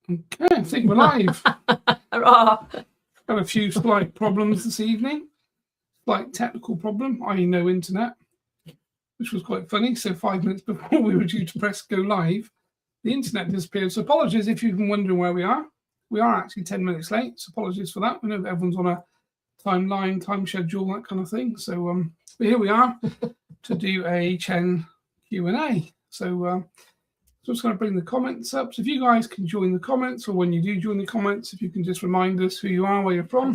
Okay, I think we're live. Hurrah. Got a few slight problems this evening. Slight technical problem, i.e. no internet, which was quite funny. So 5 minutes before we were due to press go live, the internet disappeared. So apologies if you've been wondering where we are. We are actually 10 minutes late, so apologies for that. We know that everyone's on a timeline, time schedule, that kind of thing. So but here we are to do a Chen Q&A. So just going to bring the comments up. So if you guys can join the comments, or when you do join the comments, if you can just remind us who you are, where you're from,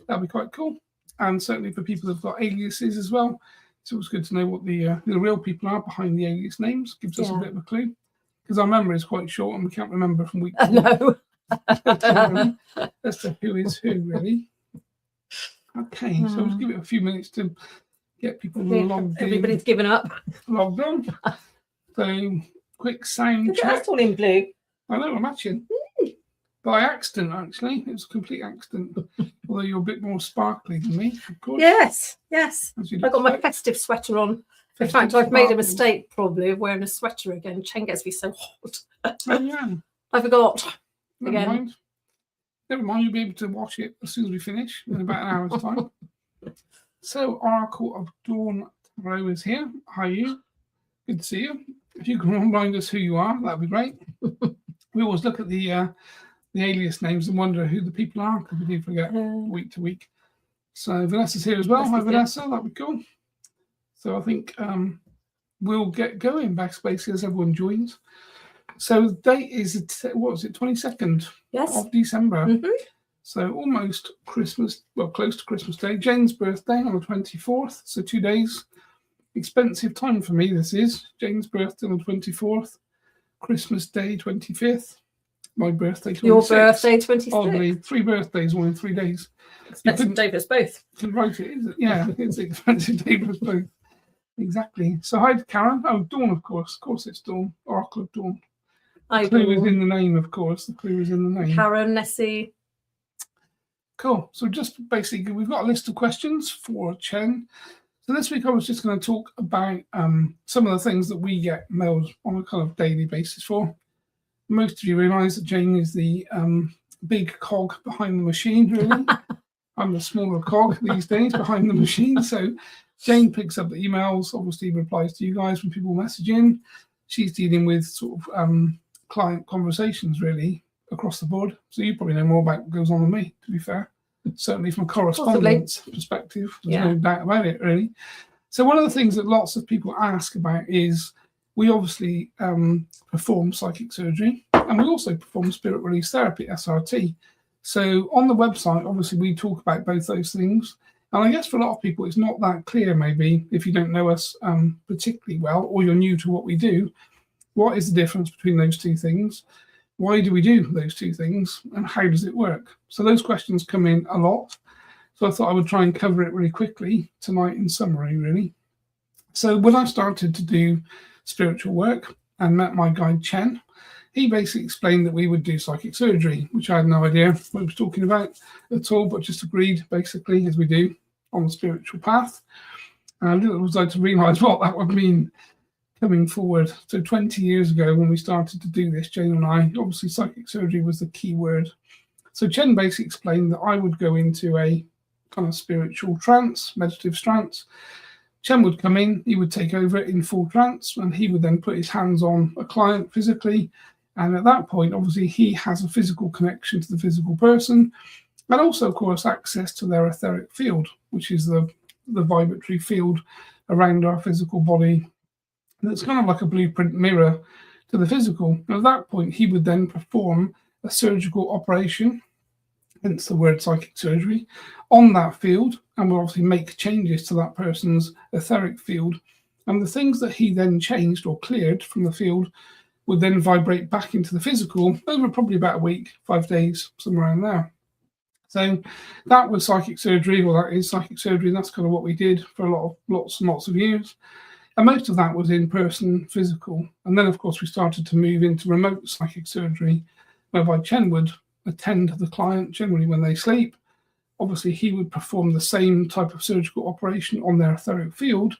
that'd be quite cool. And certainly for people who've got aliases as well, it's always good to know what the real people are behind the alias names. Gives us a bit of a clue, because our memory is quite short and we can't remember from week to week. No. That's who is who, really. Okay, so let's give it a few minutes to get people logged in. Everybody's given up. Logged on. So quick sound check. That's all in blue. I know, we're matching. By accident, actually. It was a complete accident. Although you're a bit more sparkly than me, of course. Yes. I got my expect. festive sweater on. Festive In fact, I've made a sparkles. mistake probably of wearing a sweater again. Chen gets me so hot. Oh, yeah. I forgot. Never Again. mind. Never mind, you'll be able to watch it as soon as we finish in about an hour's time. So, Oracle of Dawn Tarot is here. Hi, you. Good to see you. If you can remind us who you are, that'd be great. We always look at the alias names and wonder who the people are, because we do forget week to week. So Vanessa's here as well. Hi, Vanessa. That'd be cool. So I think we'll get going backspace as everyone joins. So the date is, what was it, 22nd of December. So almost Christmas, well, close to Christmas Day. Jayne's birthday on the 24th, so 2 days. Expensive time for me, this is. Jayne's birthday on the 24th. Christmas Day, 25th. My birthday, 26th. Your birthday, 26th. Oddly, 3 birthdays, all in 3 days. Expensive day for us both. You can write it, is it? Yeah, it's an expensive day for us both. Exactly. So hi to Karen. Oh, Dawn, of course. Of course it's Dawn. Oracle of Dawn. The clue is in the name, of course. The clue is in the name. Karen, Nessie. Cool. So just basically, we've got a list of questions for Chen. So this week I was just going to talk about some of the things that we get mailed on a kind of daily basis for. Most of you realise that Jayne is the big cog behind the machine, really. I'm the smaller cog these days behind the machine. So Jayne picks up the emails, obviously replies to you guys when people message in. She's dealing with sort of client conversations, really, across the board. So you probably know more about what goes on than me, to be fair. Certainly from a correspondence perspective, there's no doubt about it, really. So one of the things that lots of people ask about is, we obviously perform psychic surgery, and we also perform spirit release therapy, SRT. So on the website, obviously, we talk about both those things. And I guess for a lot of people, it's not that clear, maybe, if you don't know us particularly well, or you're new to what we do. What is the difference between those two things? Why do we do those two things, and how does it work? So those questions come in a lot. So I thought I would try and cover it really quickly tonight in summary, really. So when I started to do spiritual work and met my guide Chen, he basically explained that we would do psychic surgery, which I had no idea what he was talking about at all, but just agreed basically, as we do on the spiritual path. And little was I to realise what that would mean coming forward. So 20 years ago when we started to do this, Jayne and I, obviously psychic surgery was the key word. So Chen basically explained that I would go into a kind of spiritual trance, meditative trance. Chen would come in, he would take over in full trance, and he would then put his hands on a client physically. And at that point, obviously, he has a physical connection to the physical person, and also, of course, access to their etheric field, which is the vibratory field around our physical body. And it's kind of like a blueprint mirror to the physical. And at that point, he would then perform a surgical operation, hence the word psychic surgery, on that field, and will obviously make changes to that person's etheric field. And the things that he then changed or cleared from the field would then vibrate back into the physical over probably about a week, 5 days, somewhere around there. So that was psychic surgery, or that is psychic surgery, and that's kind of what we did for lots and lots of years. And most of that was in-person, physical. And then, of course, we started to move into remote psychic surgery, whereby Chen would attend the client generally when they sleep. Obviously, he would perform the same type of surgical operation on their etheric field,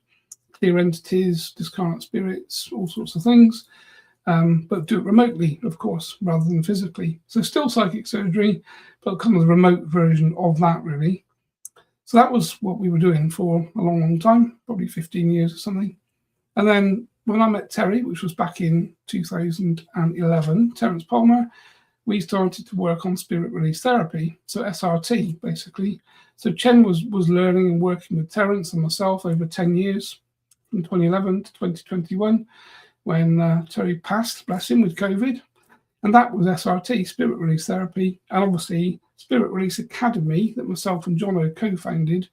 clear entities, discarnate spirits, all sorts of things. but do it remotely, of course, rather than physically. So still psychic surgery, but kind of the remote version of that, really. So that was what we were doing for a long, long time, probably 15 years or something. And then when I met Terry, which was back in 2011, Terence Palmer, we started to work on spirit release therapy, so SRT, basically. So Chen was learning and working with Terence and myself over 10 years, from 2011 to 2021, when Terry passed, bless him, with COVID. And that was SRT, spirit release therapy, and obviously Spirit Release Academy that myself and Jono co-founded.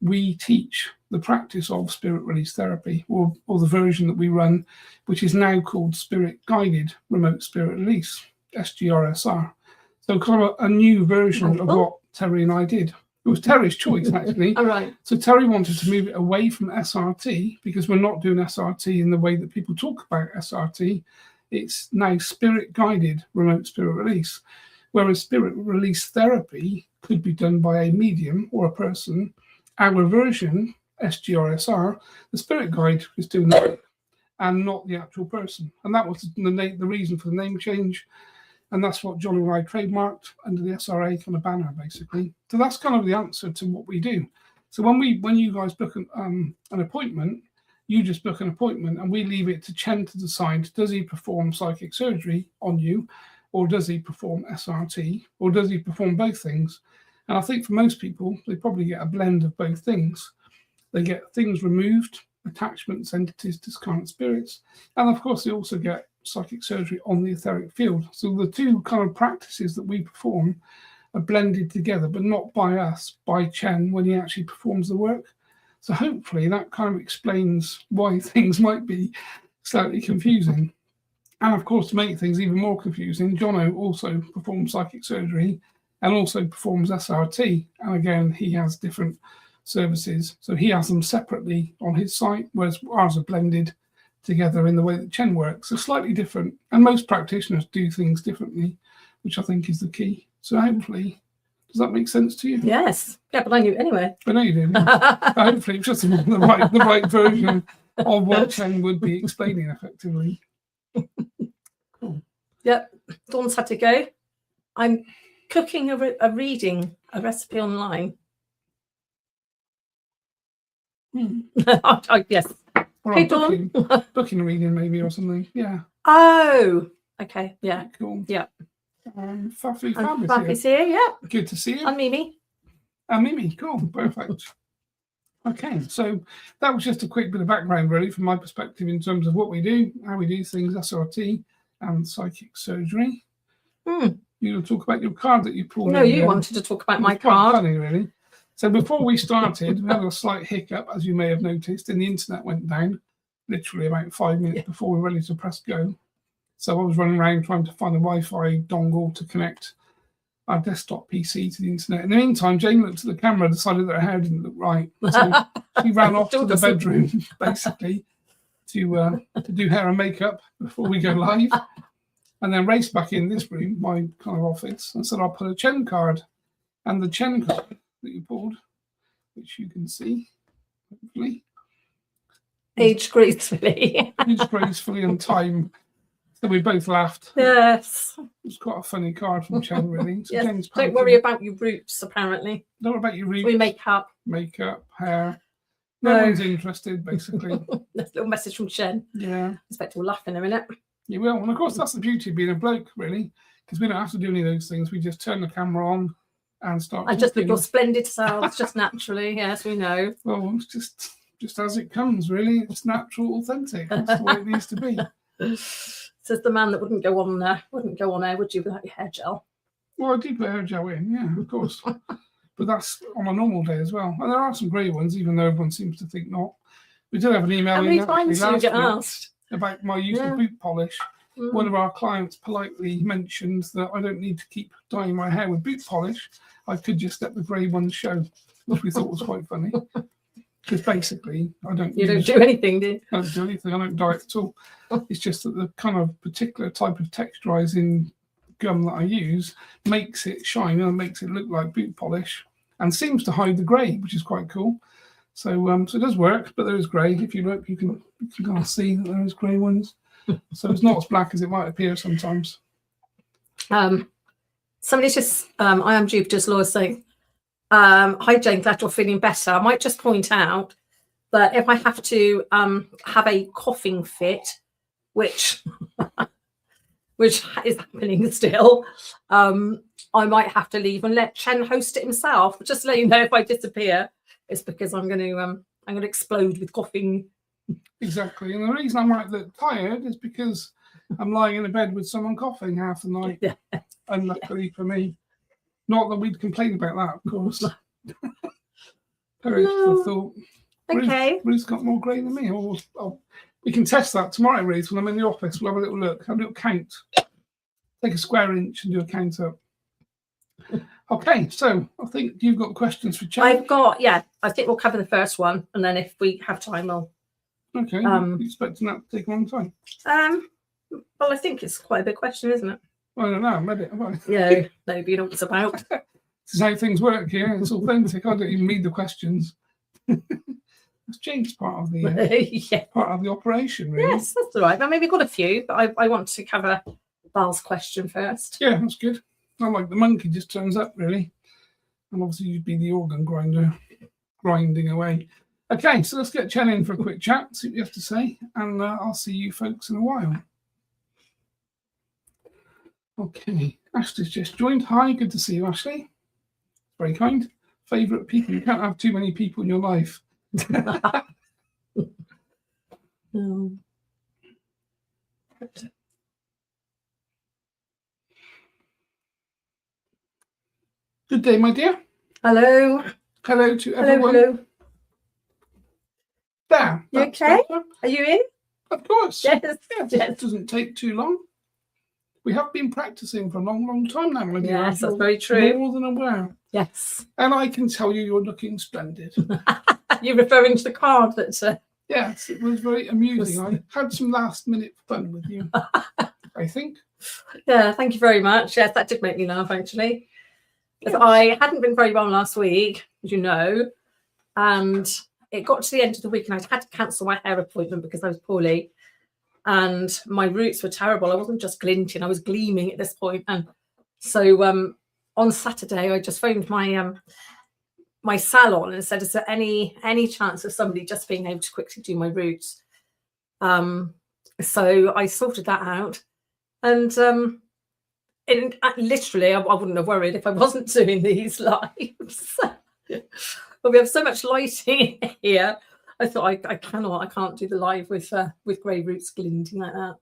We teach the practice of spirit release therapy, or the version that we run, which is now called Spirit Guided Remote Spirit Release, SGRSR. So kind of a new version of what Terry and I did. It was Terry's choice, actually. All right. So Terry wanted to move it away from SRT, because we're not doing SRT in the way that people talk about SRT. It's now Spirit Guided Remote Spirit Release, whereas spirit release therapy could be done by a medium or a person. Our version, SGRSR, the spirit guide is doing that, and not the actual person. And that was the reason for the name change. And that's what Johnny and I trademarked under the SRA kind of banner, basically. So that's kind of the answer to what we do. So when you guys book an appointment, you just book an appointment, and we leave it to Chen to decide, does he perform psychic surgery on you, or does he perform SRT, or does he perform both things? And I think for most people, they probably get a blend of both things. They get things removed, attachments, entities, discarnate spirits, and of course they also get psychic surgery on the etheric field. So the two kind of practices that we perform are blended together, but not by us, by Chen when he actually performs the work. So hopefully that kind of explains why things might be slightly confusing. And of course, to make things even more confusing, Jono also performs psychic surgery and also performs SRT. And again, he has different services. So he has them separately on his site, whereas ours are blended together in the way that Chen works. So slightly different. And most practitioners do things differently, which I think is the key. So hopefully, does that make sense to you? Yes. Yeah, but I knew it anyway. I know you did. Hopefully it's just the right version of what Chen would be explaining effectively. Cool. Yep. Dawn's had to go. I'm cooking reading a recipe online. Yes. Or Hey, booking a reading maybe or something. Yeah. Oh, okay. Yeah. Cool. Yeah. Fab is here. Yeah. Good to see you. And Mimi. And Mimi. Cool. Perfect. Okay. So that was just a quick bit of background, really, from my perspective in terms of what we do, how we do things, SRT and psychic surgery. You want to talk about your card that you pulled? No, you wanted to talk about my card. Funny, really. So before we started, we had a slight hiccup, as you may have noticed, and the internet went down literally about 5 minutes before we were ready to press go. So I was running around trying to find a Wi-Fi dongle to connect our desktop PC to the internet. In the meantime, Jayne looked at the camera, decided that her hair didn't look right. So she ran off to the bedroom, basically, to do hair and makeup before we go live. And then raced back in this room, my kind of office, and said, I'll put a Chen card. And the Chen card that you pulled, which you can see, hopefully. Aged gracefully. Aged gracefully and time. So we both laughed. Yes. It was quite a funny card from Chen, really. So yes. Don't worry about your roots, apparently. Don't worry about your roots. We makeup, hair. No one's interested, basically. That's a little message from Chen. Yeah. I expect we'll laugh in a minute. You will. And of course, that's the beauty of being a bloke, really, because we don't have to do any of those things. We just turn the camera on and start. And just look your splendid selves, just naturally. Yes, we know. Well, it's just as it comes, really. It's natural, authentic. That's the way it needs to be. Says the man that wouldn't go on air, would you, without your hair gel? Well, I do put hair gel in, yeah, of course. But that's on a normal day as well. And there are some grey ones, even though everyone seems to think not. We did have an email. How many times do you get asked about my use of boot polish? One of our clients politely mentioned that I don't need to keep dyeing my hair with boot polish. I could just let the grey ones show, which we thought was quite funny. Because basically, I don't. You don't do anything, do you? I don't do anything. I don't dye it at all. It's just that the kind of particular type of texturizing gum that I use makes it shine and makes it look like boot polish, and seems to hide the grey, which is quite cool. So, so it does work, but there is grey. If you look, you can kind of see that there is grey ones. So it's not as black as it might appear sometimes. Somebody's just, I am Jupiter's law saying, hi Jane, glad you're feeling better. I might just point out that if I have to have a coughing fit, which which is happening still, I might have to leave and let Chen host it himself. Just to let you know, if I disappear, it's because I'm going to explode with coughing. Exactly, and the reason I might look tired is because I'm lying in a bed with someone coughing half the night. Yeah. Unluckily for me, not that we'd complain about that, of course. Perish the thought. Okay. Ruth's got more grey than me. We can test that tomorrow, Ruth, when I'm in the office. We'll have a little look, have a little count. Take a square inch and do a count up. Okay, so I think you've got questions for Chen. I've got, yeah, I think we'll cover the first one, and then if we have time, I'll... Okay, you expecting that to take a long time? Well, I think it's quite a big question, isn't it? I don't know, maybe. Yeah, maybe you know what it's about. This is how things work here. It's authentic. I don't even read the questions. That's Jayne's part of the yeah. part of the operation, really. Yes, that's all right. Well, maybe we've got a few, but I want to cover Val's question first. Yeah, that's good. Not like the monkey just turns up, really. And obviously you'd be the organ grinder grinding away. Okay, so let's get Chen in for a quick chat, see what you have to say, and I'll see you folks in a while. Okay, Ashley's just joined. Hi, good to see you, Ashley. Very kind. Favourite people. You can't have too many people in your life. Good day, my dear. Hello. Hello to everyone. Hello. There. You okay? Better. Are you in? Of course. Yes. Yes. It doesn't take too long. We have been practicing for a long, long time now, my dear. Yes, that's very true. More than aware. Yes. And I can tell you, you're looking splendid. You're referring to the card that... Yes, it was very amusing. I had some last-minute fun with you, I think. Yeah, thank you very much. Yes, that did make me laugh, actually. Yes. I hadn't been very well last week, as you know, and it got to the end of the week and I had to cancel my hair appointment because I was poorly and my roots were terrible. I wasn't just glinting, I was gleaming at this point. And so on Saturday, I just phoned my my salon and said, is there any chance of somebody just being able to quickly do my roots? So I sorted that out. And literally, I wouldn't have worried if I wasn't doing these lives. But we have so much lighting here. I thought I can't do the live with grey roots glinting like that.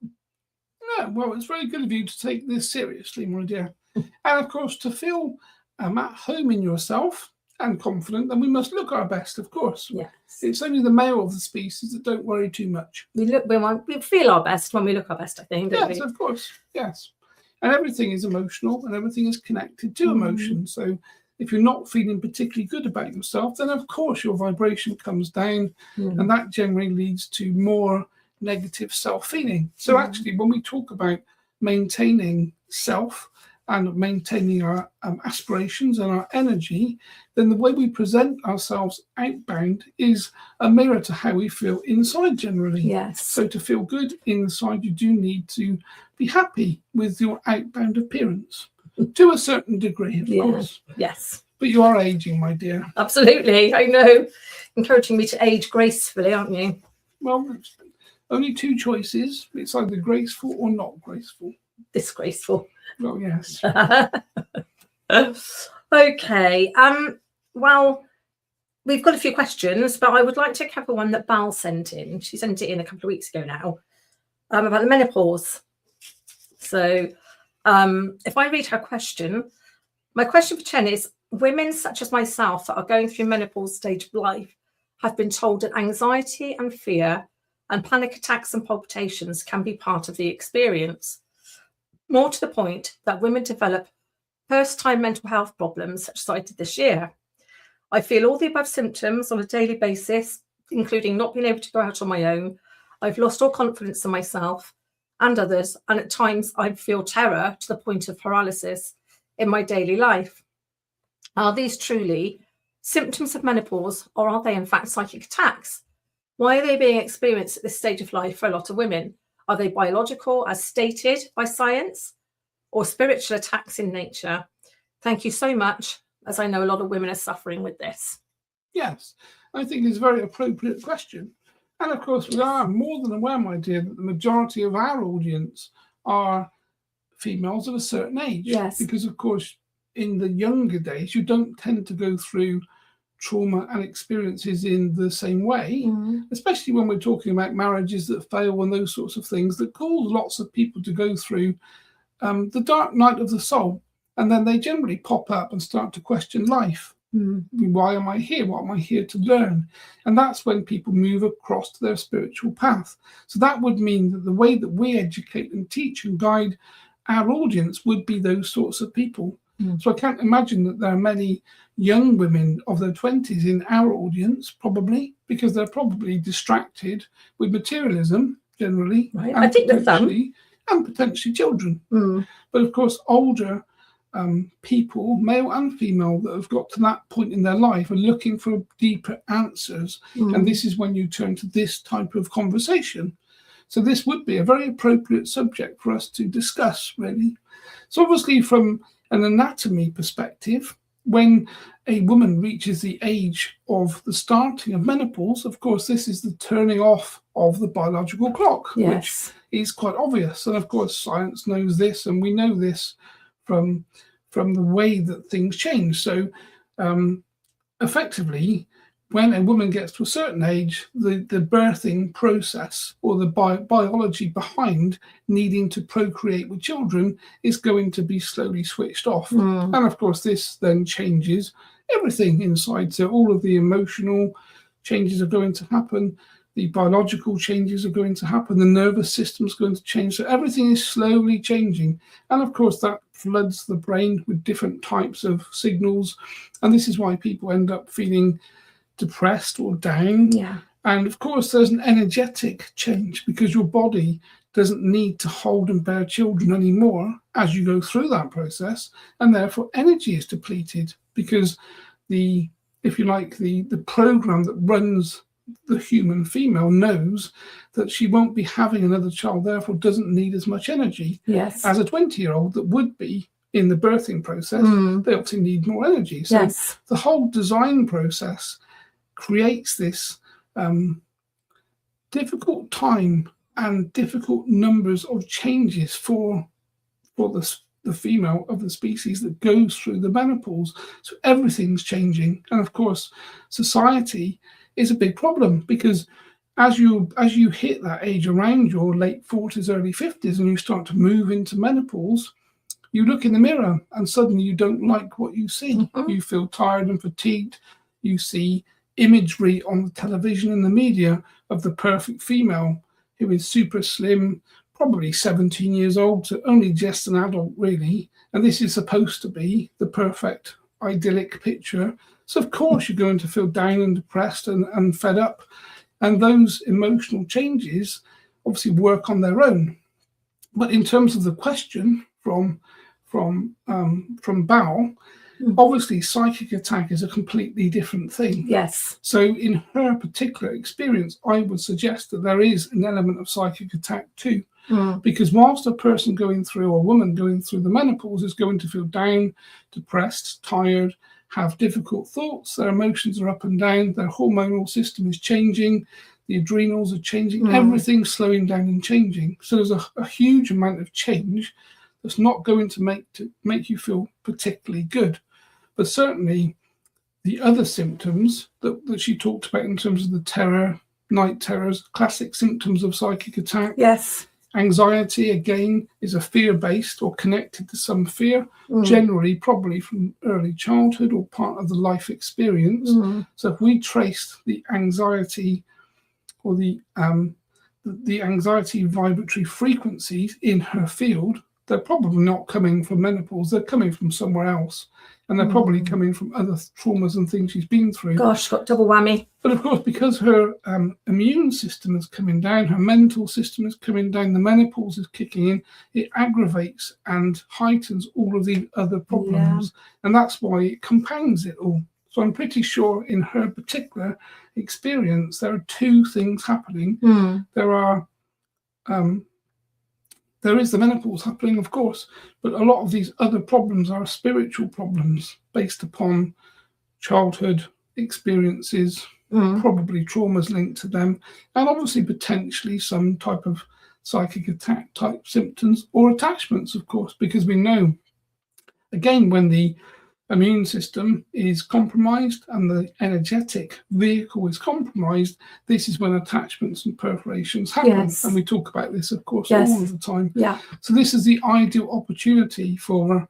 No, well, it's very good of you to take this seriously, my dear. And of course, to feel at home in yourself and confident, then we must look our best, of course. Yes. It's only the male of the species that don't worry too much. We feel our best when we look our best, I think, don't we? Yes, of course. Yes. And everything is emotional and everything is connected to emotion. So if you're not feeling particularly good about yourself, then of course your vibration comes down and that generally leads to more negative self-feeling. So actually, when we talk about maintaining self and maintaining our aspirations and our energy, then the way we present ourselves outbound is a mirror to how we feel inside generally. Yes. So to feel good inside, you do need to be happy with your outbound appearance to a certain degree, of course. Yes. But you are aging, my dear. Absolutely. I know. Encouraging me to age gracefully, aren't you? Well, only two choices. It's either graceful or not graceful. Disgraceful. Well, yes. Okay. Well, we've got a few questions, but I would like to cover one that Val sent in. She sent it in a couple of weeks ago now, about the menopause. So if I read her question, my question for Chen is, women such as myself that are going through menopause stage of life have been told that anxiety and fear and panic attacks and palpitations can be part of the experience. More to the point, that women develop first-time mental health problems such as I did this year. I feel all the above symptoms on a daily basis, including not being able to go out on my own. I've lost all confidence in myself and others, and at times I feel terror to the point of paralysis in my daily life. Are these truly symptoms of menopause, or are they in fact psychic attacks? Why are they being experienced at this stage of life for a lot of women? Are they biological, as stated by science, or spiritual attacks in nature? Thank you so much, as I know a lot of women are suffering with this. Yes, I think it's a very appropriate question. And of course, we are more than aware, my dear, that the majority of our audience are females of a certain age. Yes. Because, of course, in the younger days, you don't tend to go through trauma and experiences in the same way, especially when we're talking about marriages that fail and those sorts of things that cause lots of people to go through the dark night of the soul. And then they generally pop up and start to question life. Why am I here? What am I here to learn? And that's when people move across to their spiritual path. So that would mean that the way that we educate and teach and guide our audience would be those sorts of people. So I can't imagine that there are many young women of their 20s in our audience, probably, because they're probably distracted with materialism generally. Right. I think there's some. And potentially children. But of course, older people, male and female, that have got to that point in their life are looking for deeper answers. And this is when you turn to this type of conversation. So this would be a very appropriate subject for us to discuss, really. So obviously, from an anatomy perspective, when a woman reaches the age of the starting of menopause, of course, this is the turning off of the biological clock, which is quite obvious. And of course, science knows this, and we know this from the way that things change. So effectively, when a woman gets to a certain age, the birthing process or the biology behind needing to procreate with children is going to be slowly switched off. And of course, this then changes everything inside. So all of the emotional changes are going to happen. The biological changes are going to happen. The nervous system is going to change. So everything is slowly changing. And of course, that floods the brain with different types of signals. And this is why people end up feeling depressed or down. And of course, there's an energetic change because your body doesn't need to hold and bear children anymore as you go through that process. And therefore, energy is depleted because the program that runs the human female knows that she won't be having another child, therefore doesn't need as much energy as a 20-year-old that would be in the birthing process. They obviously need more energy. So the whole design process creates this difficult time and difficult numbers of changes for the female of the species that goes through the menopause. So everything's changing. And of course, society is a big problem because as you hit that age around your late 40s, early 50s, and you start to move into menopause, you look in the mirror and suddenly you don't like what you see. You feel tired and fatigued. You see imagery on the television and the media of the perfect female who is super slim, probably 17 years old, so only just an adult really. And this is supposed to be the perfect idyllic picture. So of course you're going to feel down and depressed and fed up. And those emotional changes obviously work on their own. But in terms of the question from Bao, obviously psychic attack is a completely different thing. So in her particular experience, I would suggest that there is an element of psychic attack too. Because whilst a person going through, or a woman going through the menopause is going to feel down, depressed, tired, have difficult thoughts, their emotions are up and down, their hormonal system is changing, the adrenals are changing, everything's slowing down and changing. So there's a huge amount of change that's not going to make you feel particularly good. But certainly the other symptoms that she talked about in terms of the terror, night terrors, classic symptoms of psychic attack. Anxiety, again, is a fear-based or connected to some fear, generally probably from early childhood or part of the life experience. So if we trace the anxiety or the anxiety vibratory frequencies in her field, they're probably not coming from menopause, they're coming from somewhere else. And they're probably coming from other traumas and things she's been through. Gosh, got double whammy. But of course, because her immune system is coming down, her mental system is coming down, the menopause is kicking in, it aggravates and heightens all of these other problems. And that's why it compounds it all. So I'm pretty sure in her particular experience, there are two things happening. There are there is the menopause happening, of course, but a lot of these other problems are spiritual problems based upon childhood experiences, probably traumas linked to them, and obviously potentially some type of psychic attack type symptoms or attachments, of course, because we know, again, when the immune system is compromised and the energetic vehicle is compromised, this is when attachments and perforations happen. Yes. And we talk about this, of course, Yes. all of the time. Yeah. So this is the ideal opportunity for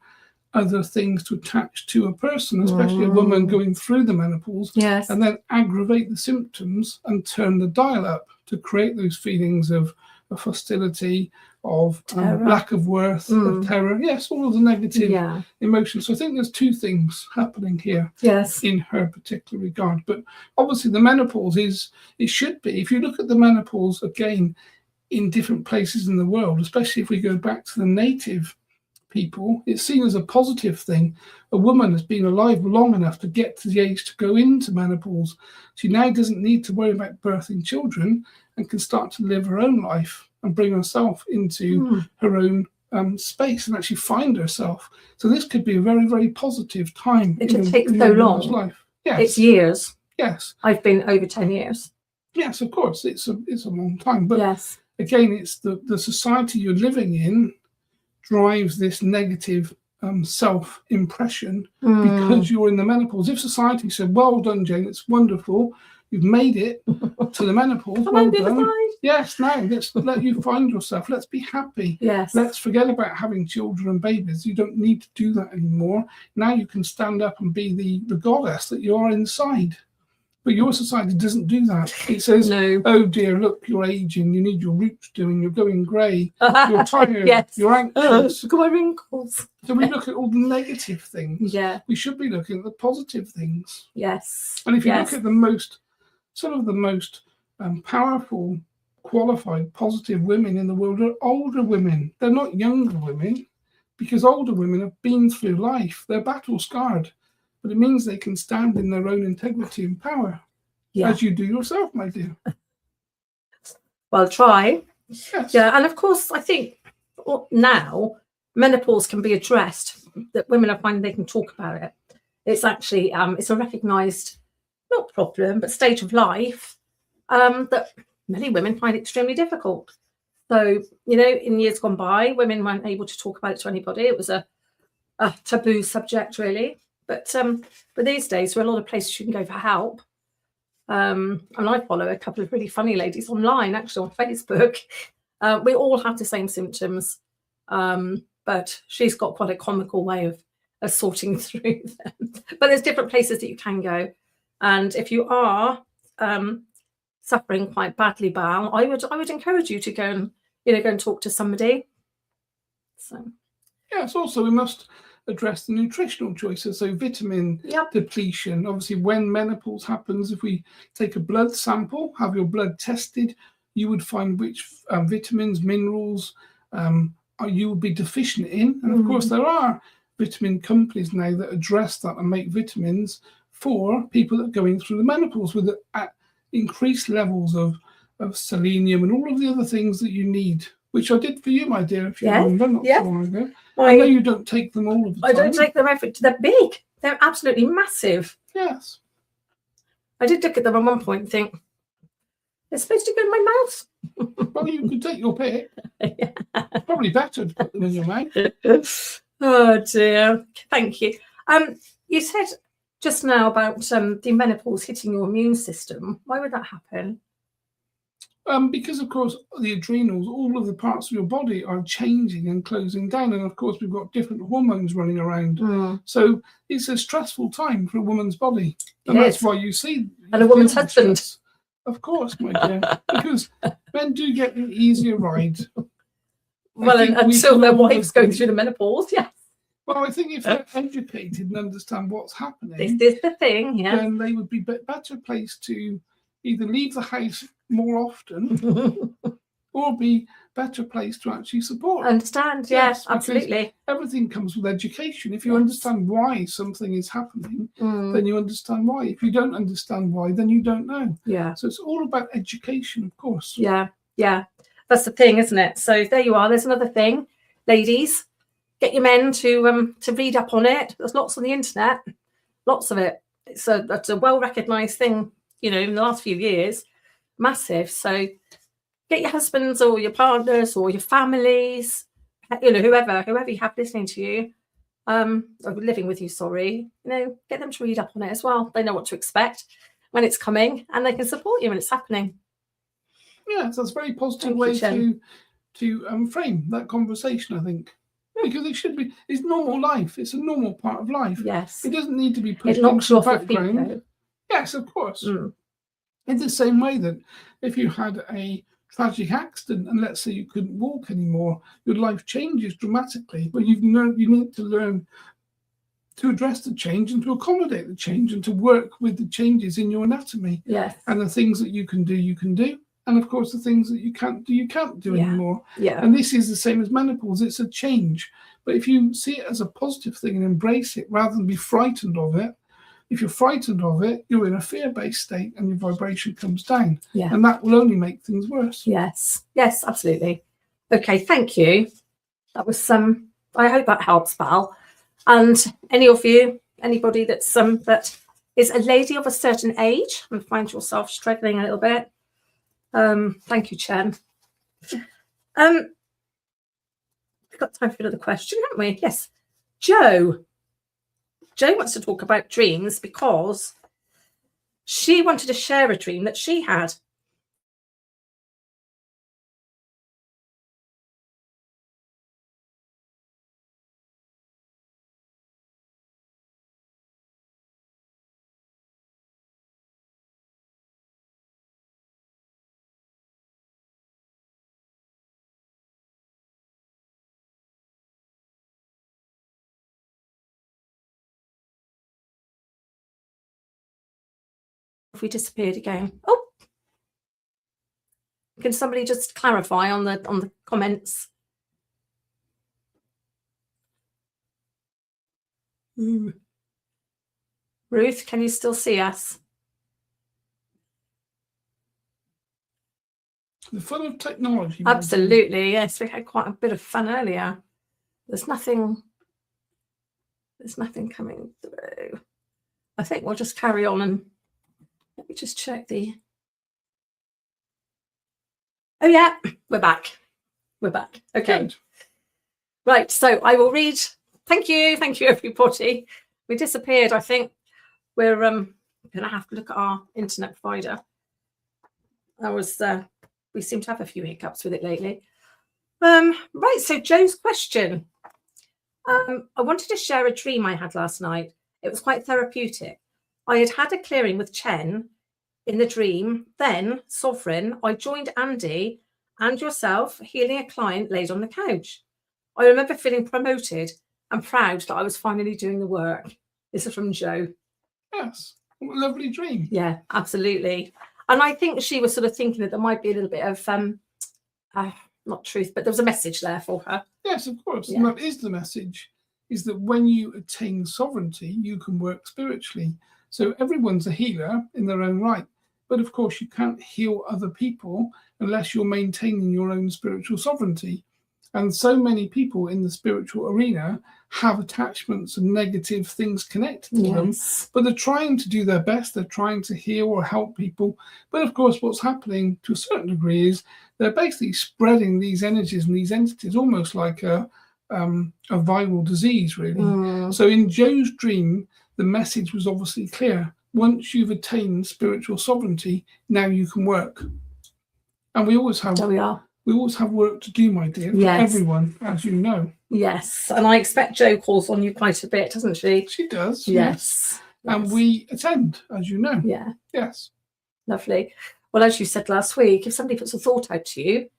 other things to attach to a person, especially a woman going through the menopause, Yes. and then aggravate the symptoms and turn the dial up to create those feelings of hostility, of lack of worth, of terror. Yes, all of the negative emotions. So I think there's two things happening here in her particular regard. But obviously the menopause it should be, if you look at the menopause again in different places in the world, especially if we go back to the native people, it's seen as a positive thing. A woman has been alive long enough to get to the age to go into menopause. She now doesn't need to worry about birthing children and can start to live her own life and bring herself into her own space and actually find herself. So this could be a very, very positive time. It just takes so long. Life. Yes. It's years. Yes. I've been over 10 years. Yes, of course. It's a long time. But yes. Again, it's the society you're living in drives this negative self-impression because you're in the menopause. If society said, well done, Jayne, it's wonderful, you've made it to the menopause, well done. Yes, now let's let you find yourself. Let's be happy. Yes. Let's forget about having children and babies. You don't need to do that anymore. Now you can stand up and be the goddess that you are inside. But your society doesn't do that. It says, no. Oh dear, look, you're aging, you need your roots doing, you're going grey, you're tired, yes. you're anxious. Look at my wrinkles. So we look at all the negative things. Yeah. We should be looking at the positive things. Yes. And if you look at some of the most powerful, qualified, positive women in the world are older women. They're not younger women, because older women have been through life. They're battle scarred. But it means they can stand in their own integrity and power, as you do yourself, my dear. Well, try. Yes. Yeah, and of course, I think now menopause can be addressed, that women are finding they can talk about it. It's actually, it's a recognised, not problem, but stage of life that many women find extremely difficult. So, in years gone by, women weren't able to talk about it to anybody. It was a taboo subject, really. But these days, there are a lot of places you can go for help. And I follow a couple of really funny ladies online, actually, on Facebook. We all have the same symptoms, but she's got quite a comical way of sorting through them. But there's different places that you can go. And if you are suffering quite badly, Bal, I would encourage you to go and talk to somebody. So yes, also we must address the nutritional choices, so vitamin depletion. Obviously, when menopause happens, if we take a blood sample, have your blood tested, you would find which vitamins, minerals you would be deficient in. And of course, there are vitamin companies now that address that and make vitamins for people that are going through the menopause with increased levels of selenium and all of the other things that you need, which I did for you, my dear, if you remember, not so long ago. I know you don't take them all of the time. I don't take them every. They're big. They're absolutely massive. Yes. I did look at them at one point and think, they're supposed to go in my mouth. Well, you could take your pick. Probably better to put them in your mouth. Oh, dear. Thank you. You said just now about the menopause hitting your immune system. Why would that happen? Because, of course, the adrenals, all of the parts of your body are changing and closing down. And, of course, we've got different hormones running around. So it's a stressful time for a woman's body. And that's why you see... And a woman's husband. Stress. Of course, my dear. Because men do get an easier ride. Well, until their wife's going through the menopause, yes. Well, I think if they're educated and understand what's happening... This is the thing, then they would be better placed to either leave the house more often or be better placed to actually support. Understand, yes, absolutely. Everything comes with education. If you understand why something is happening, then you understand why. If you don't understand why, then you don't know. Yeah. So it's all about education, of course. Yeah. That's the thing, isn't it? So there you are. There's another thing, ladies. Get your men to read up on it. There's lots on the internet, lots of it. That's a well-recognised thing, you know, in the last few years, massive. So get your husbands or your partners or your families, you know, whoever you have listening to you, or living with you, sorry, you know, get them to read up on it as well. They know what to expect when it's coming, and they can support you when it's happening. Yeah, so that's a very positive Thank way you, Chen. to frame that conversation, I think. Because it should be, it's normal life. It's a normal part of life. Yes. It doesn't need to be pushed It knocks into you the off your feet, background. though. Yes, of course. Mm. In the same way that if you had a tragic accident and let's say you couldn't walk anymore, your life changes dramatically. But you need to learn to address the change and to accommodate the change and to work with the changes in your anatomy. Yes. And the things that you can do. And of course, the things that you can't do anymore. Yeah. And this is the same as menopause. It's a change. But if you see it as a positive thing and embrace it rather than be frightened of it, if you're frightened of it, you're in a fear-based state and your vibration comes down. Yeah. And that will only make things worse. Yes. Yes, absolutely. Okay, thank you. That was I hope that helps, Val. And any of you, anybody that's that is a lady of a certain age and find yourself struggling a little bit. Thank you, Chen. We've got time for another question, haven't we? Yes. Jo wants to talk about dreams because she wanted to share a dream that she had. If we disappeared again. Oh, can somebody just clarify on the comments? Ruth, can you still see us? The fun of technology. Absolutely, yes. We had quite a bit of fun earlier. There's nothing coming through. I think we'll just carry on and let me just check the. Oh yeah, we're back. We're back. Okay. Good. Right. So I will read. Thank you everybody. We disappeared. I think we're gonna have to look at our internet provider. We seem to have a few hiccups with it lately. Right. So Jo's question. I wanted to share a dream I had last night. It was quite therapeutic. I had a clearing with Chen in the dream. Then, Sovereign, I joined Andy and yourself healing a client laid on the couch. I remember feeling promoted and proud that I was finally doing the work. This is from Jo. Yes. What a lovely dream. Yeah, absolutely. And I think she was sort of thinking that there might be a little bit of, not truth, but there was a message there for her. Yes, of course. Yeah. And that is the message, is that when you attain sovereignty, you can work spiritually. So everyone's a healer in their own right. But of course, you can't heal other people unless you're maintaining your own spiritual sovereignty. And so many people in the spiritual arena have attachments and negative things connected to them, but they're trying to do their best. They're trying to heal or help people. But of course, what's happening to a certain degree is they're basically spreading these energies and these entities almost like a viral disease, really. So in Jo's dream, the message was obviously clear. Once you've attained spiritual sovereignty, now you can work. And we always have. There we are. We always have work to do, my dear, for everyone, as you know. Yes, and I expect Jo calls on you quite a bit, doesn't she? She does. Yes. And we attend, as you know. Yeah. Yes. Lovely. Well, as you said last week, if somebody puts a thought out to you,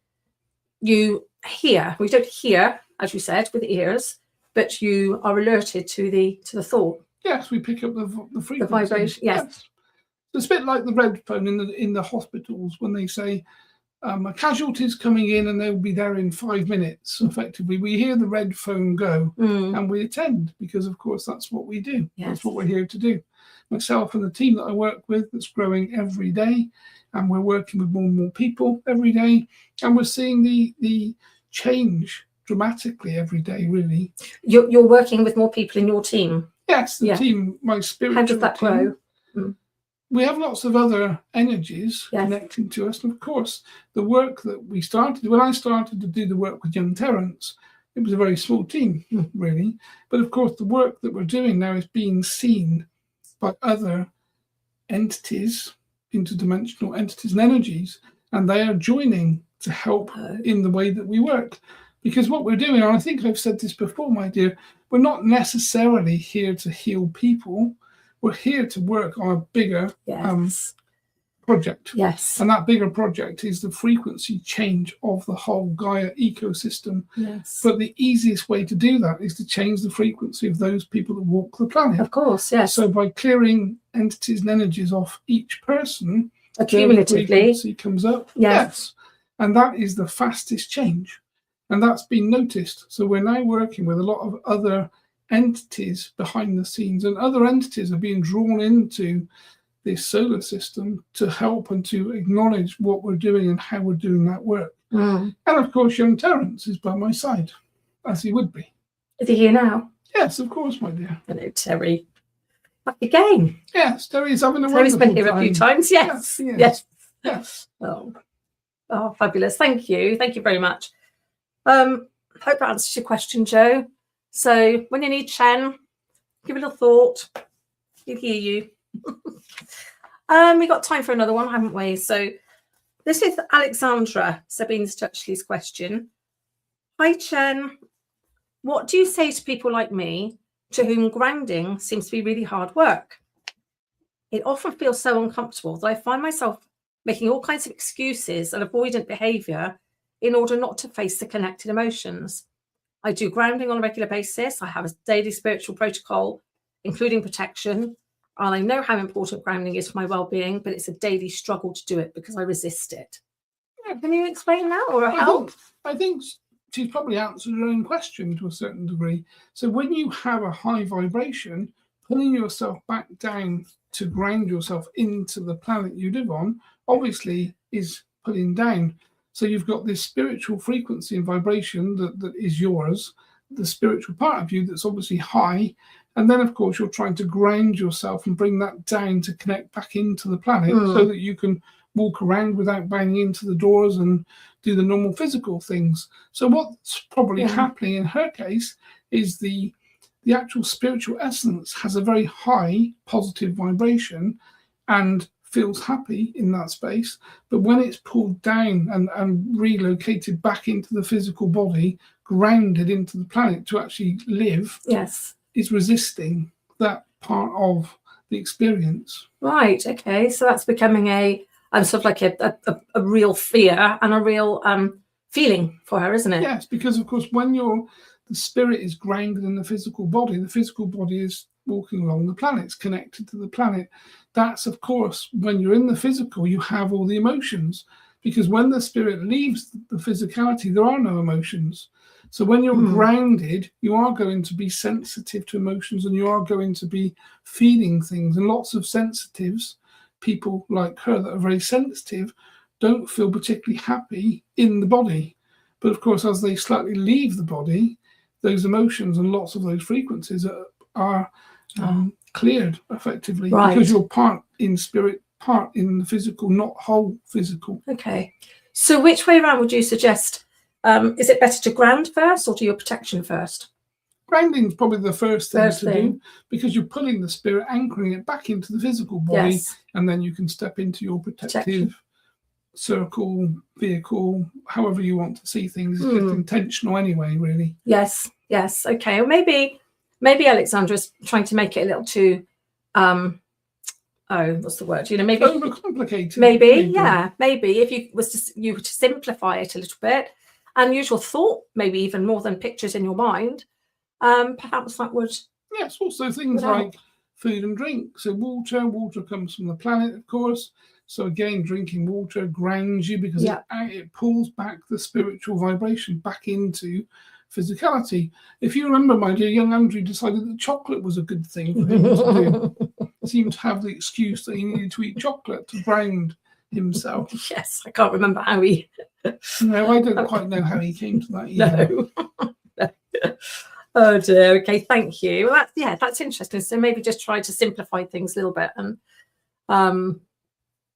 you hear. We don't hear, as you said, with ears, but you are alerted to the thought. Yes, we pick up the frequency. The vibration. Yes. It's a bit like the red phone in the hospitals when they say a casualty is coming in and they'll be there in 5 minutes. Effectively, we hear the red phone go and we attend because, of course, that's what we do. Yes. That's what we're here to do. Myself and the team that I work with, that's growing every day, and we're working with more and more people every day, and we're seeing the change dramatically every day, really. You're working with more people in your team? Yes, the team, my spiritual How does that team, grow? We have lots of other energies connecting to us. And of course, the work that we started, when I started to do the work with young Terence, it was a very small team, really. But of course, the work that we're doing now is being seen by other entities, interdimensional entities and energies, and they are joining to help in the way that we work. Because what we're doing, and I think I've said this before, my dear, we're not necessarily here to heal people. We're here to work on a bigger project. Yes. And that bigger project is the frequency change of the whole Gaia ecosystem. Yes. But the easiest way to do that is to change the frequency of those people that walk the planet. Of course, yes. So by clearing entities and energies off each person, accumulatively, the frequency comes up. Yes. And that is the fastest change. And that's been noticed. So we're now working with a lot of other entities behind the scenes, and other entities are being drawn into this solar system to help and to acknowledge what we're doing and how we're doing that work. And of course, young Terence is by my side, as he would be. Is he here now? Yes, of course, my dear. Hello, Terry. Back again. Yes, Terry's having a Terry's wonderful been here time. a few times. Yes. Yes. Oh, fabulous. Thank you. Thank you very much. Hope that answers your question, Joe. So when you need Chen, give it a thought. He'll hear you. We got time for another one, haven't we? So this is Alexandra, Sabine Stuchley's question. Hi, Chen. What do you say to people like me to whom grounding seems to be really hard work? It often feels so uncomfortable that I find myself making all kinds of excuses and avoidant behavior in order not to face the connected emotions. I do grounding on a regular basis. I have a daily spiritual protocol, including protection. And I know how important grounding is for my well-being, but it's a daily struggle to do it because I resist it. Can you explain that or help? I think she's probably answered her own question to a certain degree. So when you have a high vibration, pulling yourself back down to ground yourself into the planet you live on, obviously is pulling down. So you've got this spiritual frequency and vibration that is yours, the spiritual part of you that's obviously high. And then, of course, you're trying to ground yourself and bring that down to connect back into the planet so that you can walk around without banging into the doors and do the normal physical things. So what's probably happening in her case is the actual spiritual essence has a very high positive vibration and feels happy in that space, but when it's pulled down and relocated back into the physical body, grounded into the planet to actually live, is resisting that part of the experience. Right. Okay. So that's becoming a sort of like a real fear and a real feeling for her, isn't it? Yes, because of course when the spirit is grounded in the physical body is walking along the planet, it's connected to the planet. That's, of course, when you're in the physical, you have all the emotions, because when the spirit leaves the physicality, there are no emotions. So when you're grounded, you are going to be sensitive to emotions and you are going to be feeling things. And lots of sensitives, people like her that are very sensitive, don't feel particularly happy in the body. But of course, as they slightly leave the body, those emotions and lots of those frequencies are cleared effectively, because you're part in spirit, part in the physical, not whole physical. Okay. So which way around would you suggest? Is it better to ground first or do your protection first? Grounding is probably the first thing to do, because you're pulling the spirit, anchoring it back into the physical body, and then you can step into your protective circle, vehicle, however you want to see things. It's just intentional anyway, really. Yes. Okay. Or maybe Alexandra's trying to make it a little too what's the word? Maybe overcomplicated. Maybe if you were to simplify it a little bit and use your thought, maybe even more than pictures in your mind, perhaps that would. Yes, also things like food and drink. So water comes from the planet, of course. So again, drinking water grounds you, because it pulls back the spiritual vibration back into physicality. If you remember, my dear, young Andrew decided that chocolate was a good thing for him to do. He seemed to have the excuse that he needed to eat chocolate to ground himself. Yes, I can't remember how he. No, I don't quite know how he came to that either. No. Oh dear. Okay, thank you. Well, that's interesting. So maybe just try to simplify things a little bit, and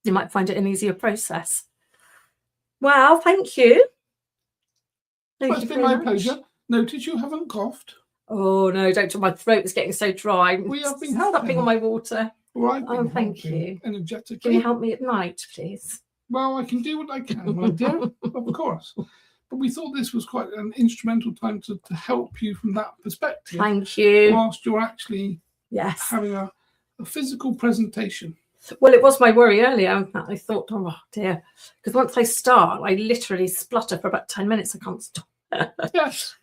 you might find it an easier process. Well, thank you. Well, it's been my pleasure. Notice you haven't coughed. Oh no, don't. My throat is getting so dry. We have been stopping on my water. Right. Oh, thank you. Energetically. Can you help me at night, please? Well, I can do what I can, my dear, of course. But we thought this was quite an instrumental time to help you from that perspective. Thank you. Whilst you're actually yes having a physical presentation. Well, it was my worry earlier. I thought, oh dear, because once I start, I literally splutter for about 10 minutes. I can't stop. Yes.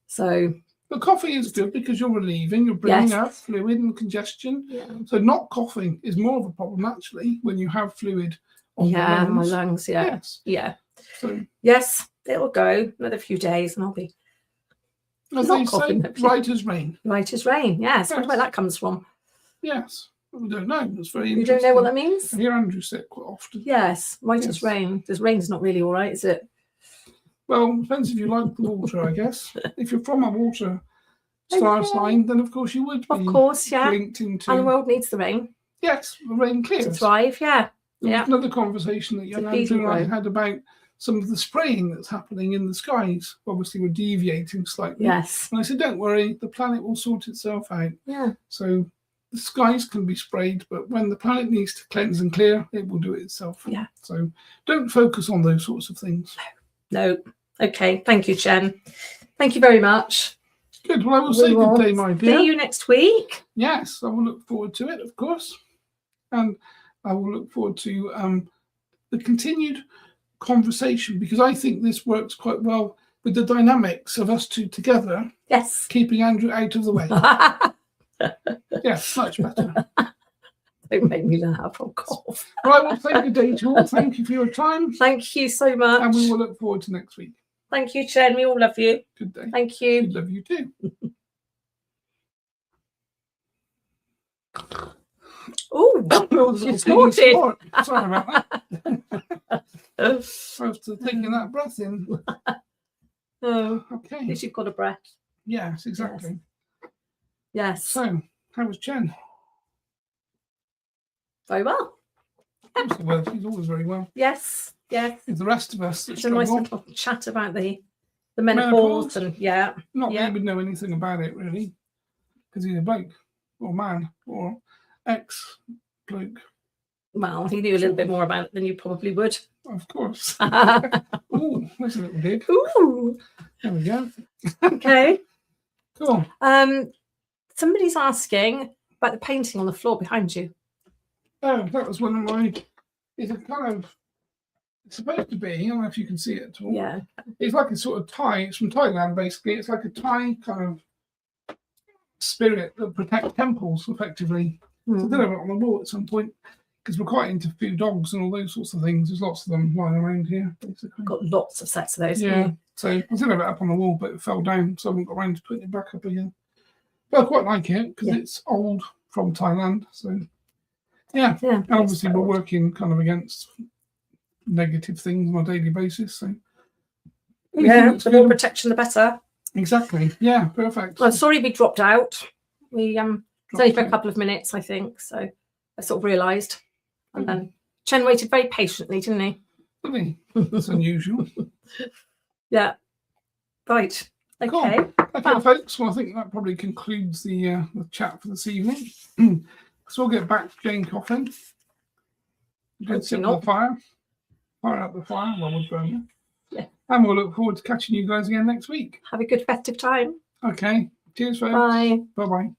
So. The coffee is good because you're relieving, you're bringing out fluid and congestion. Yeah. So not coughing is more of a problem actually when you have fluid on the lungs. My lungs, Yes. Yeah. So yes, it'll go another few days and I'll be as not they coughing. say, right as rain. Right as rain, yes. I wonder where that comes from. Yes. I don't know. It's very interesting. You don't know what that means? I hear Andrew say it quite often. Yes, right as rain. Because rain's not really all right, is it? Well, depends if you like the water, I guess. If you're from a water star sign, then of course you would be. Of course, yeah. Linked into. And the world needs the rain. Yes, the rain clears. To thrive, yeah. There was another conversation that young Andrew and I had about some of the spraying that's happening in the skies. Obviously, we're deviating slightly. Yes. And I said, don't worry, the planet will sort itself out. Yeah. So the skies can be sprayed, but when the planet needs to cleanse and clear, it will do it itself. Yeah. So don't focus on those sorts of things. No. Okay. Thank you, Chen. Thank you very much. Good. Well, I will say good day, my dear. See you next week. Yes, I will look forward to it, of course. And I will look forward to the continued conversation, because I think this works quite well with the dynamics of us two together. Yes. Keeping Andrew out of the way. Yes, much better. Don't make me laugh, of course. Right, well, say good day to all. Thank you for your time. Thank you so much. And we will look forward to next week. Thank you, Chen. We all love you. Good day. Thank you. We love you too. Oh, you snorted. Sorry about that. I was taking that breath in. Oh, okay. at least you've got a breath. Yes, exactly. Yes. So, how was Chen? Very well. Well, she's always very well. Yes, yes. It's the rest of us that It's a nice little chat about the menopause and Not that he would know anything about it really, because he's a bloke or man or ex-bloke. Well, he knew a little bit more about it than you probably would. Of course. Oh, that's a little dig. Ooh. There we go. Okay. Cool. Somebody's asking about the painting on the floor behind you. Oh, that was one of my. It's a kind of. It's supposed to be. I don't know if you can see it at all. Yeah. It's like a sort of Thai. It's from Thailand, basically. It's like a Thai kind of spirit that protects temples, effectively. So I did have it on the wall at some point, because we're quite into food dogs and all those sorts of things. There's lots of them lying around here, basically. Got lots of sets of those. Yeah. So I did have it up on the wall, but it fell down, so I haven't got around to putting it back up again. But I quite like it because it's old from Thailand. So yeah. And obviously we're working kind of against negative things on a daily basis. So the more protection, the better. Exactly. Yeah. Perfect. I'm sorry we dropped out. We it's only for a couple of minutes, I think. So I sort of realised, and then Chen waited very patiently, didn't he? Really? That's unusual. Yeah. Right. Okay. Cool. Okay, folks. Well, I think that probably concludes the chat for this evening. So we'll get back to Jayne Coffin. Sit on the fire. Fire up the fire while we're burning. Yeah. And we'll look forward to catching you guys again next week. Have a good festive time. Okay. Cheers, folks. Bye. Bye-bye.